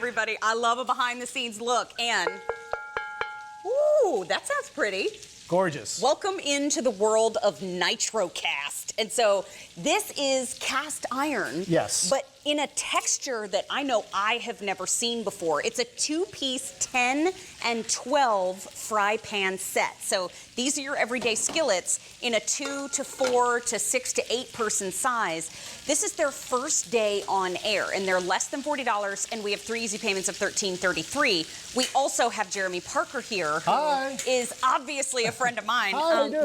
everybody. I love a behind the scenes look. And, ooh, that sounds pretty. Gorgeous. Welcome into the world of Nitrocast. And so this is cast iron. Yes. But in a texture that I know I have never seen before. It's a 2-piece 10 and 12 fry pan set. So these are your everyday skillets in a 2 to 4 to 6 to 8 person size. This is their first day on air, and they're less than $40, and we have 3 easy payments of $13.33. We also have Jeremy Parker here, who is obviously a friend of mine,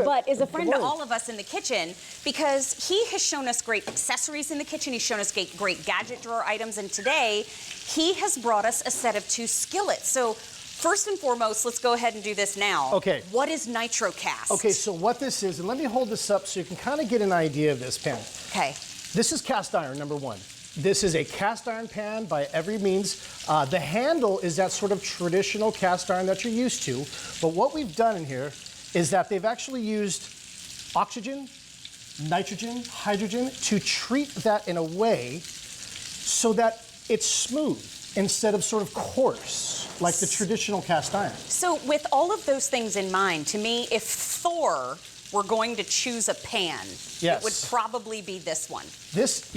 but is a friend to all of us in the kitchen because he has shown us great accessories in the kitchen. He's shown us great gadget drawer items, and today he has brought us a set of 2 skillets. So first and foremost, let's go ahead and do this now. Okay. What is Nitrocast? Okay, so what this is, and let me hold this up so you can kind of get an idea of this pan. Okay. This is cast iron, number 1. This is a cast iron pan by every means. The handle is that sort of traditional cast iron that you're used to, but what we've done in here is that they've actually used oxygen, nitrogen, hydrogen to treat that in a way so that it's smooth instead of sort of coarse, like the traditional cast iron. So with all of those things in mind, to me, if Thor were going to choose a pan, it would probably be this one. This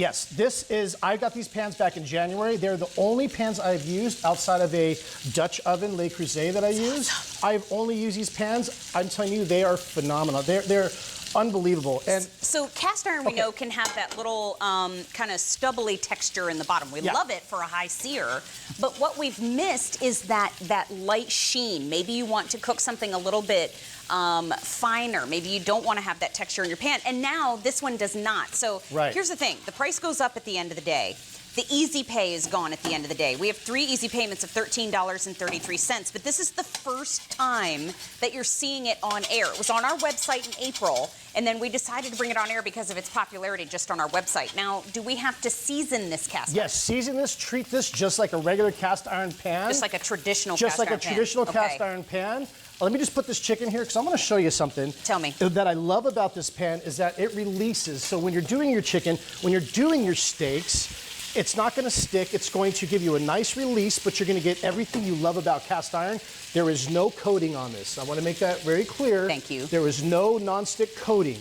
is, I got these pans back in January. They're the only pans I've used outside of a Dutch oven, Le Creuset, that I use. I've only used these pans. I'm telling you, they are phenomenal. They're unbelievable. And so cast iron, we know, can have that little kind of stubbly texture in the bottom. We love it for a high sear, but what we've missed is that light sheen. Maybe you want to cook something a little bit finer. Maybe you don't want to have that texture in your pan, and now this one does not. So here's the thing, the price goes up at the end of the day. The easy pay is gone at the end of the day. We have 3 easy payments of $13.33, but this is the first time that you're seeing it on air. It was on our website in April, and then we decided to bring it on air because of its popularity just on our website. Now, do we have to season this cast iron? yes, season this, treat this just like a regular cast iron pan. Just like a traditional cast iron pan. Just like a traditional cast iron pan. Let me just put this chicken here because I'm going to show you something. Tell me. That I love about this pan is that it releases. So when you're doing your chicken, when you're doing your steaks, it's not going to stick. It's going to give you a nice release, but you're going to get everything you love about cast iron. There is no coating on this. I want to make that very clear. Thank you. There is no nonstick coating.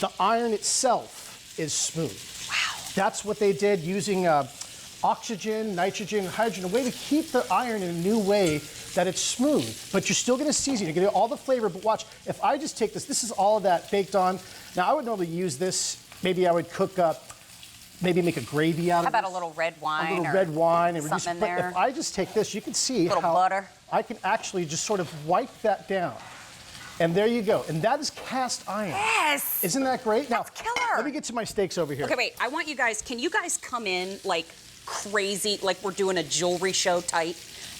The iron itself is smooth. Wow. That's what they did using oxygen, nitrogen, hydrogen, a way to keep the iron in a new way that it's smooth. But you're still going to season. You're going to get all the flavor. But watch, if I just take this, this is all of that baked on. Now, I would normally use this. Maybe I would cook up. Maybe make a gravy out of it. How about a little red wine? A little red wine. And something in but there. if I just take this, you can see how butter. I can actually just sort of wipe that down. And there you go. And that is cast iron. Yes! Isn't that great? That's killer. Let me get to my steaks over here. Okay, wait. I want you guys, can you guys come in like crazy, like we're doing a jewelry show type,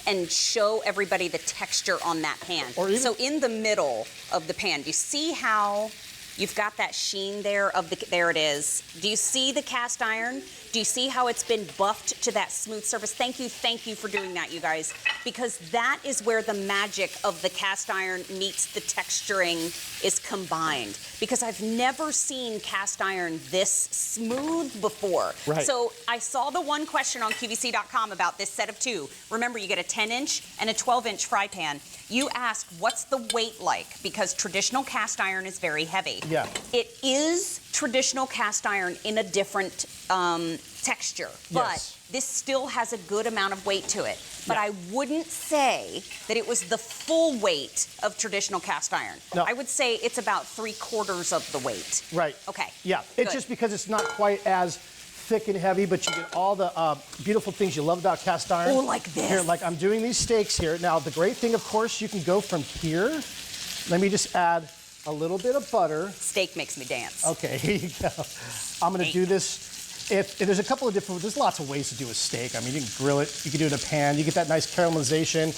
and show everybody the texture on that pan? So in the middle of the pan, do you see how you've got that sheen there there it is. Do you see the cast iron? Do you see how it's been buffed to that smooth surface? Thank you for doing that, you guys, because that is where the magic of the cast iron meets the texturing is combined. Because I've never seen cast iron this smooth before. Right. So I saw the one question on QVC.com about this set of 2. Remember, you get a 10-inch and a 12-inch fry pan. You asked, what's the weight like? Because traditional cast iron is very heavy. Yeah. It is traditional cast iron in a different texture, but this still has a good amount of weight to it. But I wouldn't say that it was the full weight of traditional cast iron. No. I would say it's about 3/4 of the weight. Right. Okay. Yeah. It's just because it's not quite as thick and heavy, but you get all the beautiful things you love about cast iron. Oh, like this. Here, like I'm doing these steaks here. Now, the great thing, of course, you can go from here. Let me just add a little bit of butter. Steak makes me dance. Okay, here you go. I'm going to do this. If there's a couple of there's lots of ways to do a steak. I mean, you can grill it, you can do it in a pan, you get that nice caramelization.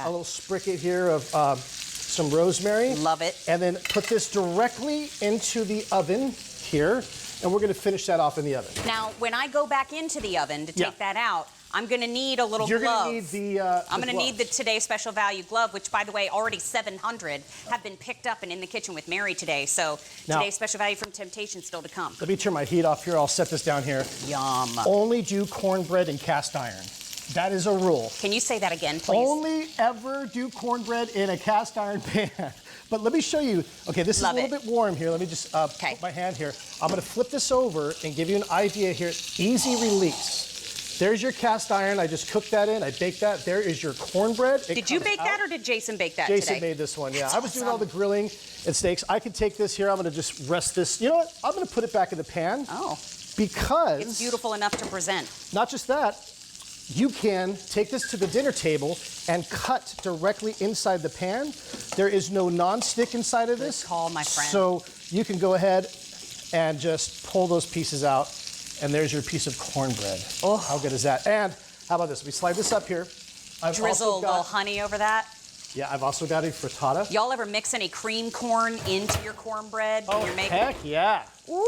A little spricket here of some rosemary. Love it. And then put this directly into the oven here, and we're going to finish that off in the oven. Now, when I go back into the oven to take that out, I'm going to need a little glove. You're going to need I'm going to need the Today Special Value glove, which, by the way, already 700 have been picked up and in the kitchen with Mary today. So now, Today Special Value from Temptation still to come. Let me turn my heat off here. I'll set this down here. Yum. Only do cornbread and cast iron. That is a rule. Can you say that again, please? Only ever do cornbread in a cast iron pan. But let me show you. Okay, this Love is a little bit warm here. Let me just put my hand here. I'm gonna flip this over and give you an idea here. Easy release. There's your cast iron. I just cooked that in. I baked that. There is your cornbread. Did you bake that or did Jason bake that today? Jason made this one, yeah. That's I was doing all the grilling and steaks. I could take this here. I'm gonna just rest this. You know what? I'm gonna put it back in the pan. Oh. Because it's beautiful enough to present. Not just that, you can take this to the dinner table and cut directly inside the pan. There is no non-stick inside of this. Good call, my friend. So you can go ahead and just pull those pieces out, and there's your piece of cornbread. Oh, how good is that? And how about this? We slide this up here. Drizzle a little honey over that. Yeah, I've also got a frittata. Y'all ever mix any cream corn into your cornbread when you're making? Heck yeah. Ooh,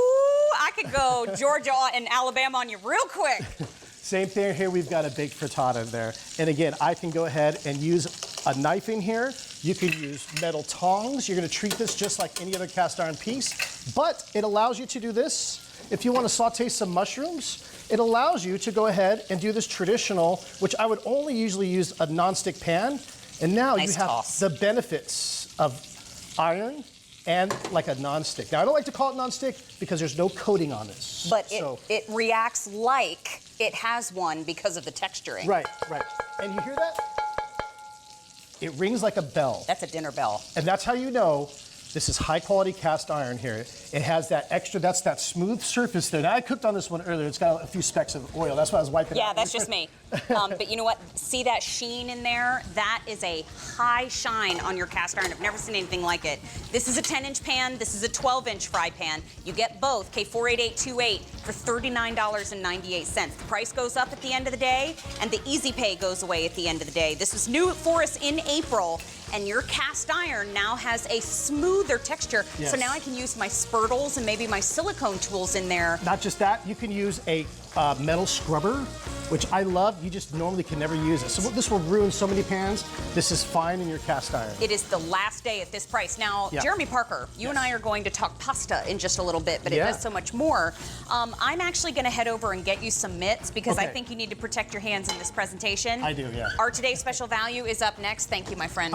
I could go Georgia and Alabama on you real quick. Same thing here, we've got a baked frittata in there. And again, I can go ahead and use a knife in here. You can use metal tongs. You're gonna treat this just like any other cast iron piece, but it allows you to do this. If you wanna saute some mushrooms, it allows you to go ahead and do this traditional, which I would only usually use a nonstick pan. And now you have the benefits of iron and like a nonstick. Now, I don't like to call it nonstick because there's no coating on this. But it reacts like it has one because of the texturing. Right, right. And you hear that? It rings like a bell. That's a dinner bell. And that's how you know this is high quality cast iron here. It has that extra, that's that smooth surface there. Now, I cooked on this one earlier. It's got a few specks of oil. That's why I was wiping it out. Yeah, that's just me. But you know what? See that sheen in there? That is a high shine on your cast iron. I've never seen anything like it. This is a 10-inch pan. This is a 12-inch fry pan. You get both, K48828, for $39.98. The price goes up at the end of the day, and the easy pay goes away at the end of the day. This was new for us in April, and your cast iron now has a smoother texture. Yes. So now I can use my spurtles and maybe my silicone tools in there. Not just that, you can use a metal scrubber, which I love. You just normally can never use it. So this will ruin so many pans. This is fine in your cast iron. It is the last day at this price. Now, Jeremy Parker, you and I are going to talk pasta in just a little bit, but it does so much more. I'm actually going to head over and get you some mitts because I think you need to protect your hands in this presentation. I do, yeah. Our today's special value is up next. Thank you, my friend.